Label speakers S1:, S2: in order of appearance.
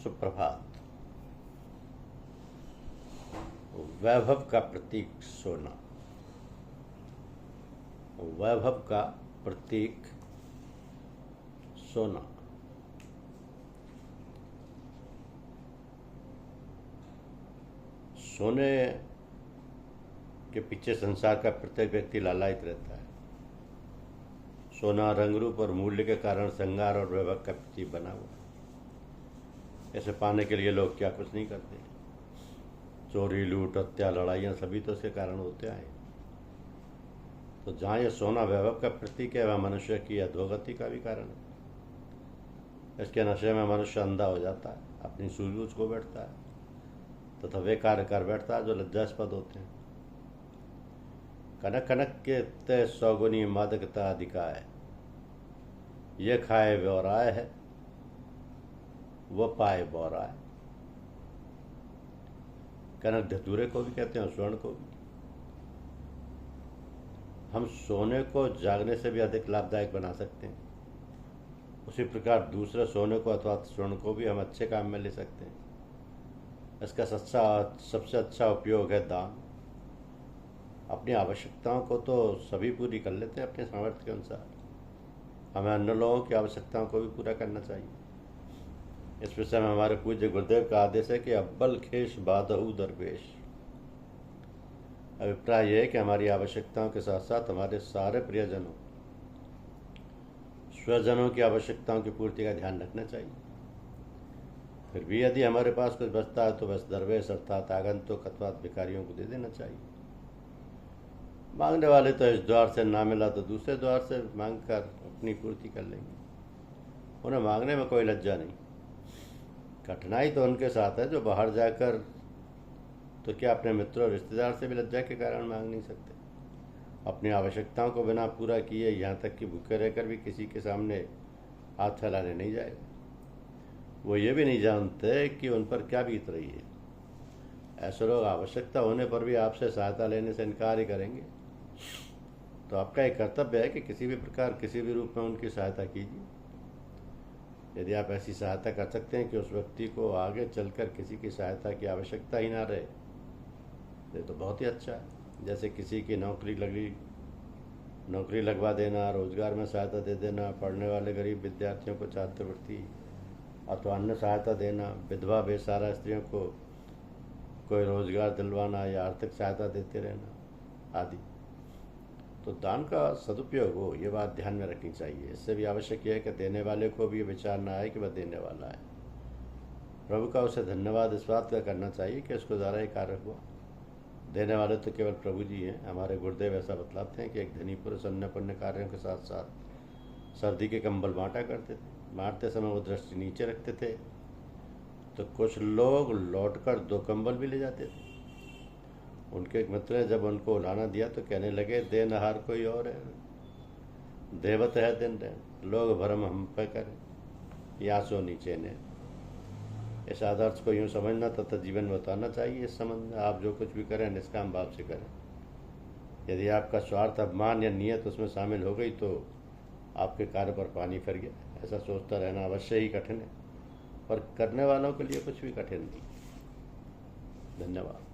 S1: सुप्रभात। वैभव का प्रतीक सोना, वैभव का प्रतीक सोना। सोने के पीछे संसार का प्रत्येक व्यक्ति लालायित रहता है। सोना रंग रूप और मूल्य के कारण श्रृंगार और वैभव का प्रतीक बना हुआ है। ऐसे पाने के लिए लोग क्या कुछ नहीं करते। चोरी, लूट, हत्या, लड़ाइयाँ सभी तो इसके कारण होते आए। तो जहाँ यह सोना वैभव का प्रतीक है, वह मनुष्य की अधोगति का भी कारण है। इसके नशे में मनुष्य अंधा हो जाता है, अपनी सूझबूझ खो बैठता है तथा वे कार्य कर बैठता है जो लज्जास्पद होते हैं। कनक कनक के तय सौगुनी मादकता अधिकाय, ये खाए व्यौराय है, वो पाए बौराय। कनक धतूरे को भी कहते हैं, स्वर्ण को भी। हम सोने को जागने से भी अधिक लाभदायक बना सकते हैं। उसी प्रकार दूसरे सोने को अथवा स्वर्ण को भी हम अच्छे काम में ले सकते हैं। इसका सबसे अच्छा उपयोग है दान। अपनी आवश्यकताओं को तो सभी पूरी कर लेते हैं अपने सामर्थ्य के अनुसार। हमें अन्य लोगों की आवश्यकताओं को भी पूरा करना चाहिए। इस विषय में हमारे पूज्य गुरुदेव का आदेश है कि अब्बल खेश बादहु दरवेश। अभिप्राय यह है कि हमारी आवश्यकताओं के साथ साथ हमारे सारे प्रियजनों, स्वजनों की आवश्यकताओं की पूर्ति का ध्यान रखना चाहिए। फिर भी यदि हमारे पास कुछ बचता है तो बस दरवेश अर्थात आगंतुक अथवा भिखारियों को दे देना चाहिए। मांगने वाले तो इस द्वार से ना मिला तो दूसरे द्वार से मांग कर अपनी पूर्ति कर लेंगे। उन्हें मांगने में कोई लज्जा नहीं। कठिनाई तो उनके साथ है जो बाहर जाकर तो क्या अपने मित्रों और रिश्तेदार से भी लज्जा के कारण मांग नहीं सकते। अपनी आवश्यकताओं को बिना पूरा किए, यहाँ तक कि भूखे रहकर भी किसी के सामने हाथ फैलाने नहीं जाएगा। वो ये भी नहीं जानते कि उन पर क्या बीत रही है। ऐसे लोग आवश्यकता होने पर भी आपसे सहायता लेने से इनकार ही करेंगे। तो आपका एक कर्तव्य है कि किसी भी प्रकार, किसी भी रूप में उनकी सहायता कीजिए। यदि आप ऐसी सहायता कर सकते हैं कि उस व्यक्ति को आगे चलकर किसी की सहायता की आवश्यकता ही ना रहे, ये तो बहुत ही अच्छा है। जैसे किसी की नौकरी लगवा देना, रोजगार में सहायता दे देना, पढ़ने वाले गरीब विद्यार्थियों को छात्रवृत्ति अथवा अन्य सहायता देना, विधवा बेसहारा स्त्रियों को कोई रोजगार दिलवाना या आर्थिक सहायता देते रहना आदि। तो दान का सदुपयोग हो, ये बात ध्यान में रखनी चाहिए। इससे भी आवश्यक यह है कि देने वाले को भी ये विचार ना आए कि वह देने वाला है। प्रभु का उसे धन्यवाद इस बात का करना चाहिए कि उसको द्वारा ये कार्य हुआ। देने वाले तो केवल प्रभु जी हैं। हमारे गुरुदेव ऐसा बतलाते हैं कि एक धनी पुरुष अन्य पुण्य कार्यों के साथ साथ सर्दी के कंबल बांटा करते थे। बांटते समय वो दृष्टि नीचे रखते थे तो कुछ लोग लौटकर 2 कंबल भी ले जाते थे। उनके एक मित्र ने जब उनको उलाना दिया तो कहने लगे, देनहार कोई और है, देवत है दिन रहे, लोग भरम हम पे करें, या सो नीचे ने। इस आदर्श को यूँ समझना तथा जीवन में उतारना चाहिए। इस संबंध में आप जो कुछ भी करें निष्काम भाव से करें। यदि आपका स्वार्थ, अभिमान या नियत उसमें शामिल हो गई तो आपके कार्य पर पानी फिर गया। ऐसा सोचता रहना अवश्य ही कठिन है, पर करने वालों के लिए कुछ भी कठिन नहीं। धन्यवाद।